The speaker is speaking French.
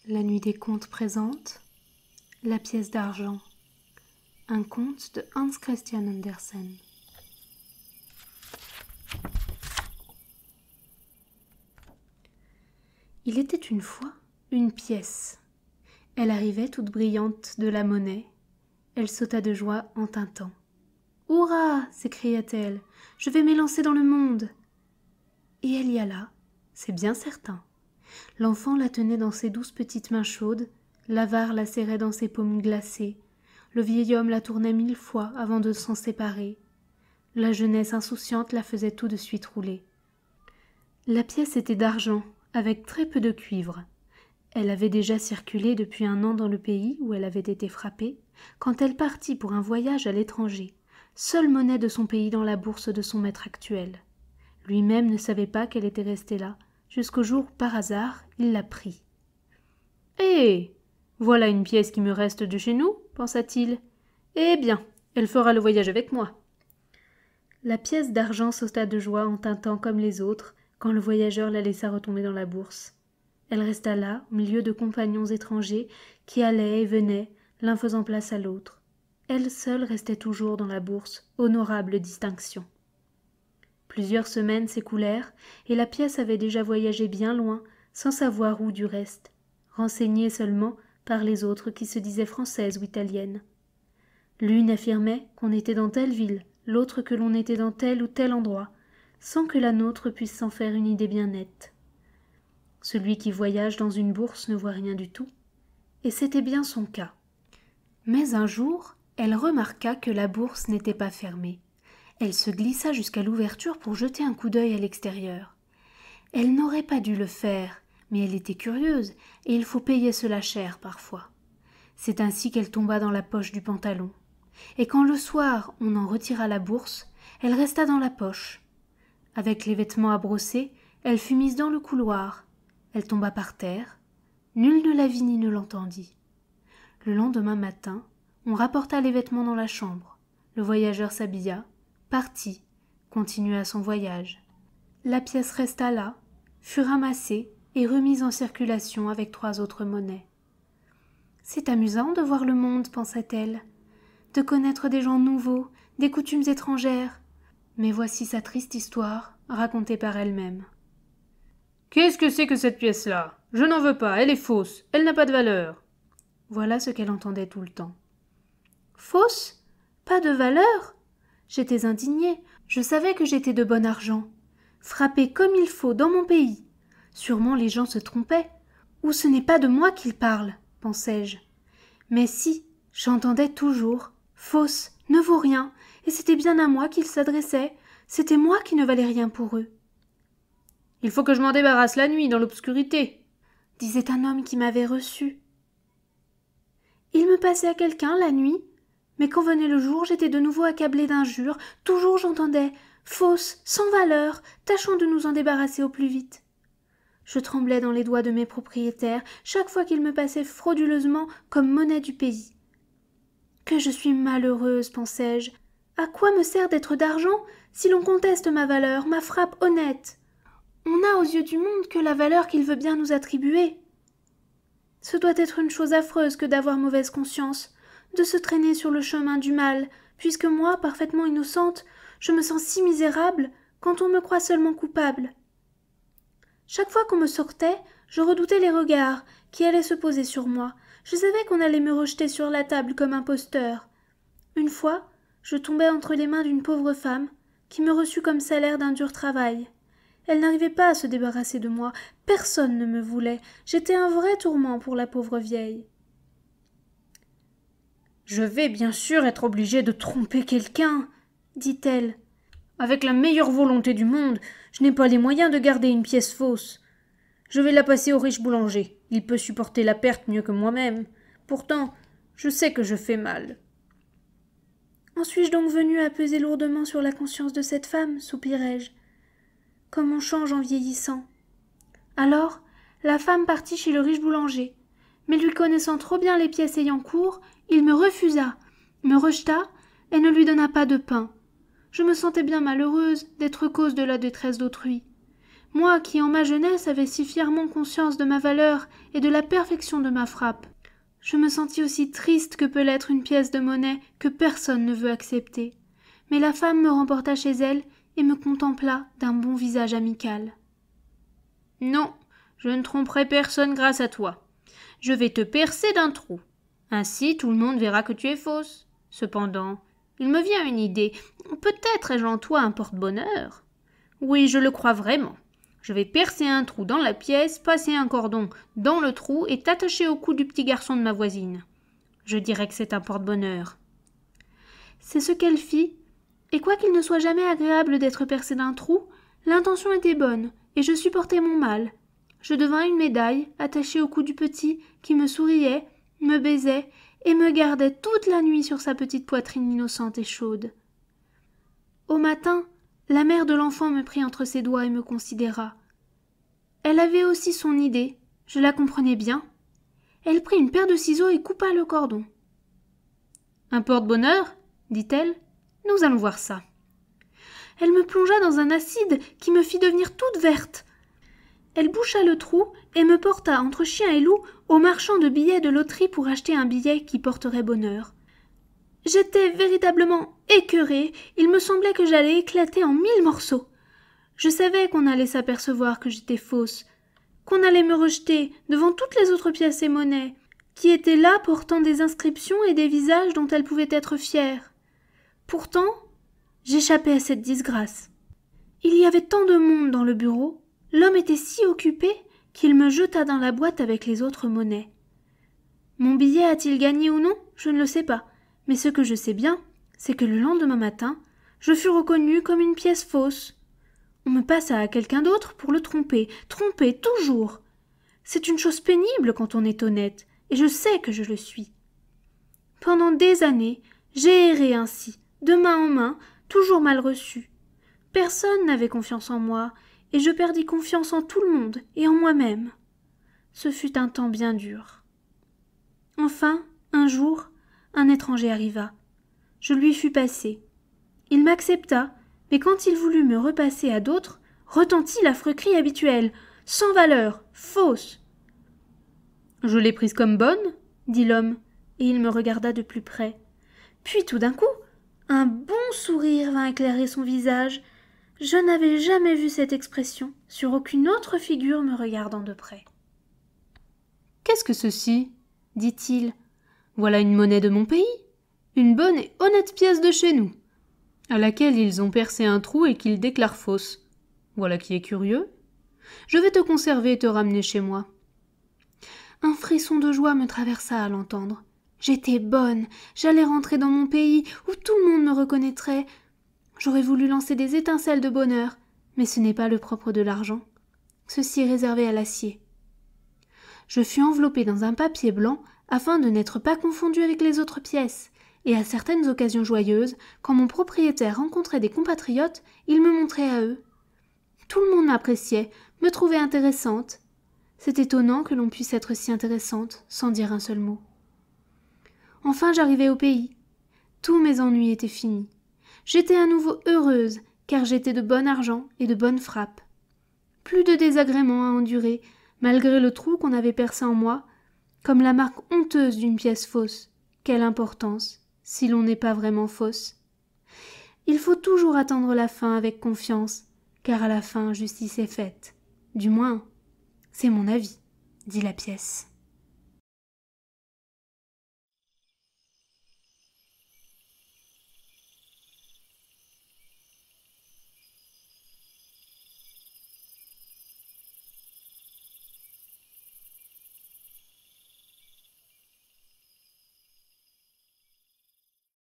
La nuit des contes présente La pièce d'argent, un conte de Hans Christian Andersen. Il était une fois une pièce. Elle arrivait toute brillante de la monnaie. Elle sauta de joie en tintant. « Hurrah !» s'écria-t-elle. « Je vais m'élancer dans le monde !» Et elle y alla, c'est bien certain. L'enfant la tenait dans ses douces petites mains chaudes, l'avare la serrait dans ses paumes glacées, le vieil homme la tournait 1000 fois avant de s'en séparer. La jeunesse insouciante la faisait tout de suite rouler. La pièce était d'argent, avec très peu de cuivre. Elle avait déjà circulé depuis 1 an dans le pays où elle avait été frappée, quand elle partit pour un voyage à l'étranger, seule monnaie de son pays dans la bourse de son maître actuel. Lui-même ne savait pas qu'elle était restée là, jusqu'au jour où, par hasard, il la prit. « Eh, voilà une pièce qui me reste de chez nous, pensa-t-il. Eh bien, elle fera le voyage avec moi. » La pièce d'argent sauta de joie en tintant comme les autres, quand le voyageur la laissa retomber dans la bourse. Elle resta là, au milieu de compagnons étrangers qui allaient et venaient, l'un faisant place à l'autre. Elle seule restait toujours dans la bourse, honorable distinction. Plusieurs semaines s'écoulèrent, et la pièce avait déjà voyagé bien loin, sans savoir où du reste, renseignée seulement par les autres qui se disaient françaises ou italiennes. L'une affirmait qu'on était dans telle ville, l'autre que l'on était dans tel ou tel endroit, sans que la nôtre puisse s'en faire une idée bien nette. Celui qui voyage dans une bourse ne voit rien du tout, et c'était bien son cas. Mais un jour, elle remarqua que la bourse n'était pas fermée. Elle se glissa jusqu'à l'ouverture pour jeter un coup d'œil à l'extérieur. Elle n'aurait pas dû le faire, mais elle était curieuse, et il faut payer cela cher parfois. C'est ainsi qu'elle tomba dans la poche du pantalon. Et quand le soir on en retira la bourse, elle resta dans la poche. Avec les vêtements à brosser, elle fut mise dans le couloir. Elle tomba par terre. Nul ne la vit ni ne l'entendit. Le lendemain matin, on rapporta les vêtements dans la chambre. Le voyageur s'habilla, partit, continua son voyage. La pièce resta là, fut ramassée et remise en circulation avec 3 autres monnaies. « C'est amusant de voir le monde, pensa-t-elle, de connaître des gens nouveaux, des coutumes étrangères. Mais voici sa triste histoire, racontée par elle-même. « Qu'est-ce que c'est que cette pièce-là ? Je n'en veux pas, elle est fausse, elle n'a pas de valeur. » Voilà ce qu'elle entendait tout le temps. « Fausse ? Pas de valeur ? » J'étais indignée, je savais que j'étais de bon argent. Frappée comme il faut dans mon pays. Sûrement les gens se trompaient. Ou ce n'est pas de moi qu'ils parlent, pensai-je. Mais si, j'entendais toujours. Fausse, ne vaut rien, et c'était bien à moi qu'ils s'adressaient. C'était moi qui ne valais rien pour eux. « Il faut que je m'en débarrasse la nuit, dans l'obscurité, » disait un homme qui m'avait reçu. Il me passait à quelqu'un la nuit. Mais quand venait le jour, j'étais de nouveau accablée d'injures. Toujours j'entendais « Fausse, sans valeur, tâchons de nous en débarrasser au plus vite. » Je tremblais dans les doigts de mes propriétaires chaque fois qu'ils me passaient frauduleusement comme monnaie du pays. Que je suis malheureuse, pensai-je. À quoi me sert d'être d'argent si l'on conteste ma valeur, ma frappe honnête ? On n'a aux yeux du monde que la valeur qu'il veut bien nous attribuer. Ce doit être une chose affreuse que d'avoir mauvaise conscience, de se traîner sur le chemin du mal, puisque moi, parfaitement innocente, je me sens si misérable quand on me croit seulement coupable. Chaque fois qu'on me sortait, je redoutais les regards qui allaient se poser sur moi. Je savais qu'on allait me rejeter sur la table comme imposteur. Une fois, je tombai entre les mains d'une pauvre femme qui me reçut comme salaire d'un dur travail. Elle n'arrivait pas à se débarrasser de moi. Personne ne me voulait. J'étais un vrai tourment pour la pauvre vieille. « Je vais bien sûr être obligée de tromper quelqu'un, » dit-elle. « Avec la meilleure volonté du monde, je n'ai pas les moyens de garder une pièce fausse. Je vais la passer au riche boulanger. Il peut supporter la perte mieux que moi-même. Pourtant, je sais que je fais mal. » « En suis-je donc venue à peser lourdement sur la conscience de cette femme, soupirai-je. Comme on change en vieillissant. » Alors, la femme partit chez le riche boulanger. Mais lui connaissant trop bien les pièces ayant cours, il me refusa, me rejeta et ne lui donna pas de pain. Je me sentais bien malheureuse d'être cause de la détresse d'autrui. Moi qui en ma jeunesse avais si fièrement conscience de ma valeur et de la perfection de ma frappe. Je me sentis aussi triste que peut l'être une pièce de monnaie que personne ne veut accepter. Mais la femme me remporta chez elle et me contempla d'un bon visage amical. « Non, je ne tromperai personne grâce à toi. Je vais te percer d'un trou. Ainsi tout le monde verra que tu es fausse. Cependant, il me vient une idée. Peut-être ai-je en toi un porte-bonheur. Oui, je le crois vraiment. Je vais percer un trou dans la pièce, passer un cordon dans le trou et t'attacher au cou du petit garçon de ma voisine. Je dirais que c'est un porte-bonheur. » C'est ce qu'elle fit, et quoiqu'il ne soit jamais agréable d'être percé d'un trou, l'intention était bonne, et je supportai mon mal. Je devins une médaille attachée au cou du petit, qui me souriait, me baisait, et me gardait toute la nuit sur sa petite poitrine innocente et chaude. Au matin, la mère de l'enfant me prit entre ses doigts et me considéra. Elle avait aussi son idée, je la comprenais bien. Elle prit une paire de ciseaux et coupa le cordon. « Un porte-bonheur ?» dit-elle. « Nous allons voir ça. » Elle me plongea dans un acide qui me fit devenir toute verte. Elle boucha le trou et me porta entre chien et loup au marchand de billets de loterie pour acheter un billet qui porterait bonheur. J'étais véritablement écœurée, il me semblait que j'allais éclater en 1000 morceaux. Je savais qu'on allait s'apercevoir que j'étais fausse, qu'on allait me rejeter devant toutes les autres pièces et monnaies, qui étaient là portant des inscriptions et des visages dont elles pouvaient être fières. Pourtant, j'échappais à cette disgrâce. Il y avait tant de monde dans le bureau, l'homme était si occupé qu'il me jeta dans la boîte avec les autres monnaies. Mon billet a-t-il gagné ou non? Je ne le sais pas. Mais ce que je sais bien, c'est que le lendemain matin, je fus reconnue comme une pièce fausse. On me passa à quelqu'un d'autre pour le tromper toujours. C'est une chose pénible quand on est honnête, et je sais que je le suis. Pendant des années, j'ai erré ainsi, de main en main, toujours mal reçue. Personne n'avait confiance en moi, et je perdis confiance en tout le monde et en moi-même. Ce fut un temps bien dur. Enfin, un jour, un étranger arriva. Je lui fus passé. Il m'accepta, mais quand il voulut me repasser à d'autres, retentit l'affreux cri habituel. « Sans valeur, fausse !» « Je l'ai prise comme bonne ?» dit l'homme, et il me regarda de plus près. Puis tout d'un coup, un bon sourire vint éclairer son visage. Je n'avais jamais vu cette expression sur aucune autre figure me regardant de près. « Qu'est-ce que ceci ?» dit-il. « Voilà une monnaie de mon pays, une bonne et honnête pièce de chez nous, à laquelle ils ont percé un trou et qu'ils déclarent fausse. Voilà qui est curieux. Je vais te conserver et te ramener chez moi. » Un frisson de joie me traversa à l'entendre. J'étais bonne, j'allais rentrer dans mon pays où tout le monde me reconnaîtrait. J'aurais voulu lancer des étincelles de bonheur, mais ce n'est pas le propre de l'argent. Ceci est réservé à l'acier. Je fus enveloppée dans un papier blanc afin de n'être pas confondue avec les autres pièces, et à certaines occasions joyeuses, quand mon propriétaire rencontrait des compatriotes, il me montrait à eux. Tout le monde m'appréciait, me trouvait intéressante. C'est étonnant que l'on puisse être si intéressante sans dire un seul mot. Enfin j'arrivai au pays. Tous mes ennuis étaient finis. J'étais à nouveau heureuse, car j'étais de bon argent et de bonne frappe. Plus de désagréments à endurer, malgré le trou qu'on avait percé en moi, comme la marque honteuse d'une pièce fausse. Quelle importance, si l'on n'est pas vraiment fausse. Il faut toujours attendre la fin avec confiance, car à la fin justice est faite. Du moins, c'est mon avis, dit la pièce.